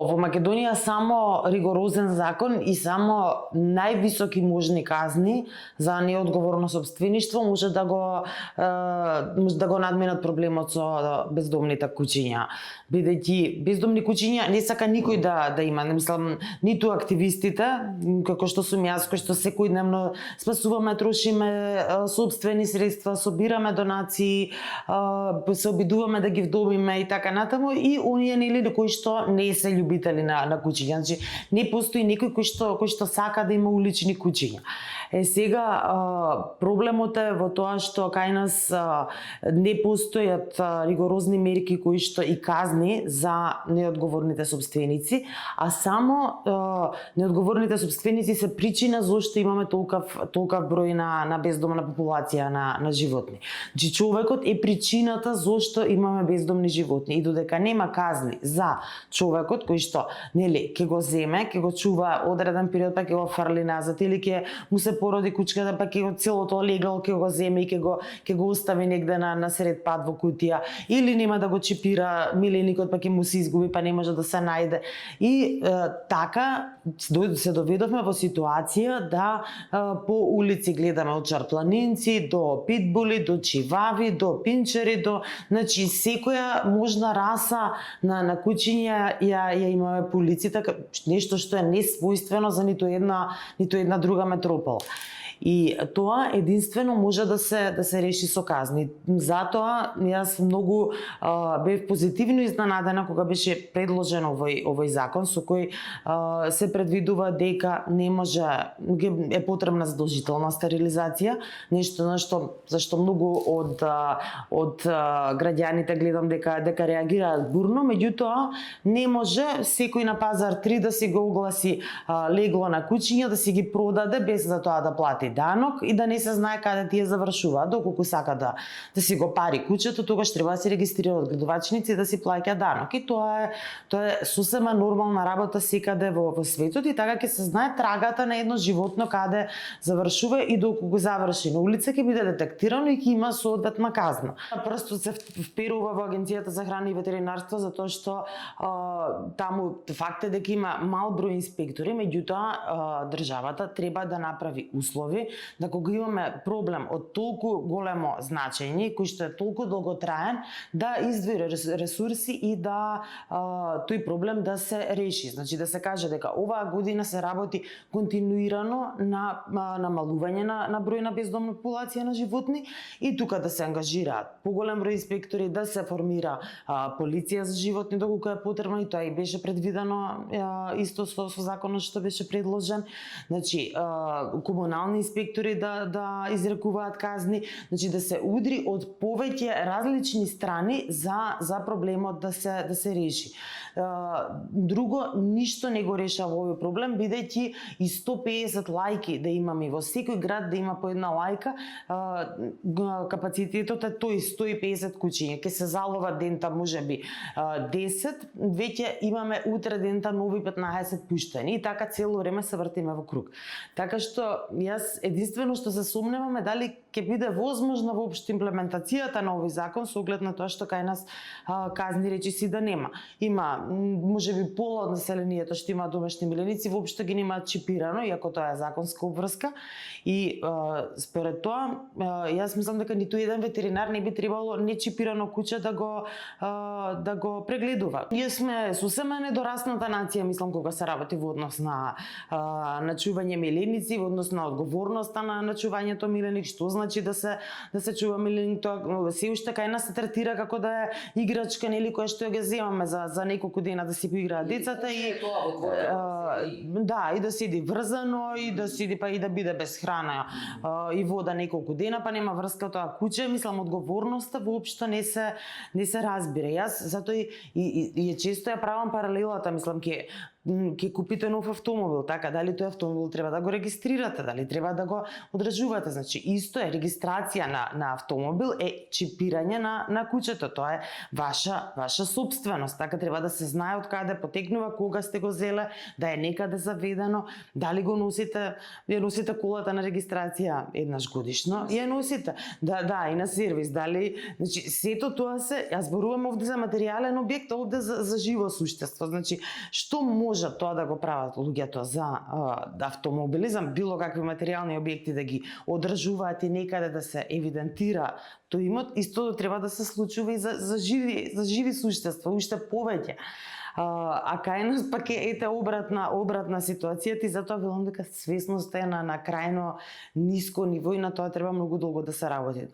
Во Македонија само ригорозен закон и само највисоки можни казни за неодговорно сопствеништво може да го надминат проблемот со бездомните куќиња. Бидејќи бездомни куќиња не сака никој да има, не мислам ниту активистите, како што сум јас, кои што секојдневно спасуваме, трошиме сопствени средства, собираме донации, се обидуваме да ги вдомиме и така натаму, и оние нели кои што не се љубители на куќиња. Значи не постои некој кој што сака да има улични куќиња. Сега проблемот е во тоа што кај нас не постојат ригорозни мерки кои што и казни за неодговорните сопственици, а само неодговорните сопственици се причина зошто имаме толкав број на бездомна популација на животни. Значи човекот е причината зошто имаме бездомни животни, и додека нема казни за човекот кој што нели ќе го земе, ќе го чува одреден период, па ќе го фрли назад, или ќе му се породи кучката, па ќе го целото легло ќе го земе и ќе го остави негде на сред пат во кутија, или нема да го чипира миленикот, па ќе му се изгуби, па не може да се најде. И така се доведовме во ситуација да по улици гледаме од чарпланинци до питбули, до чивави, до пинчери, до значи секоја можна раса на куќиња ја имаме по улиците, нешто што е несвојствено за ниту една друга метропола. И тоа единствено може да се реши со казни. Затоа јас многу бев позитивно изненадена кога беше предложен овој закон, со кој се предвидува дека не може, е потребна задолжителна стерилизација, нешто зашто многу од граѓаните гледам дека реагираат бурно, меѓутоа не може секој на пазар 3 да си го огласи легло на куќиња, да си ги продаде без за тоа да плати данок и да не се знае каде тие завршуваат. Доколку сака да си го пари куќето, тогаш треба да се регистрира од гледувачници и да си плаќа данок. И тоа е сосема нормална работа секаде во светот, и така ќе се знае трагата на едно животно каде завршува, и доколку заврши на улица ќе биде детектирано и ќе има соодветна казна. Просто се вперува во Агенцијата за храна и ветеринарство, затоа што таму факт е дека има мал број инспектори, меѓутоа државата треба да направи услови да кога имаме проблем од толку големо значење, кој што е толку долготраен, да издвои ресурси и да тој проблем да се реши. Значи да се каже дека оваа година се работи континуирано на намалување на број на бездомна популација на животни, и тука да се ангажираат поголем број инспектори, да се формира полиција за животни доколку е потребно, и тоа и беше предвидено исто со законот што беше предложен. Значи комунални инспектори да изрекуваат казни, значи да се удри од повеќе различни страни за проблемот да се реши. Друго, ништо не го решава овој проблем, бидејќи и 150 лајки да имаме во секој град, да има по една лајка, капацитетот е тој 150 куќиња. Ке се залова дента можеби 10, веќе имаме утре дента нови 15 пуштени, и така цело време се вртиме во круг. Така што јас единствено што се сомневаме дали ќе биде возможна воопшто имплементацијата на овој закон со оглед на тоа што кај нас казни речиси да нема. Има можеби пола од населението што има домашни миленици воопшто ги нема чипирано, иако тоа е законска обврска, и според тоа јас мислам дека ниту еден ветеринар не би требало нечипирано куќе да го прегледува. Ние сме сосема недорасната нација, мислам, кога се работи во однос на чување миленици, во однос на одговорноста на чувањето миленик, што значи да се чува миленик, тоа се уште кај нас се третира како да е играчка, нели, која што ја ги земаме за неколку дена да си поиграат децата, и да седи врзано, и да седи и да биде без храна и вода неколку дена, па нема врска тоа куќе. Мислам, одговорноста воопшто не се разбира. Јас затоа и често ја правам паралелата, мислам, ќе купите нов автомобил, така дали тој автомобил треба да го регистрирате, дали треба да го одржувате. Значи исто е регистрација на автомобил е чипирање на куќето, тоа е ваша собственост, така треба да се знае од каде потекнува, кога сте го зеле, да е некаде заведено, дали го носите, ја носите колата на регистрација еднаш годишно, ја носите. Да, и на сервис, дали, значи сето тоа се, јас зборувам овде за материјален објект, овде за живо суштество. Значи што може тоа да го прават луѓето за автомобилизам, било какви материјални објекти да ги одржуваат и некаде да се евидентира тој имот, истото треба да се случува и за живи суштества, уште повеќе. А кај нас пак е обратна ситуацијата и затоа велам дека свесноста е на крајно ниско ниво и на тоа треба многу долго да се работи.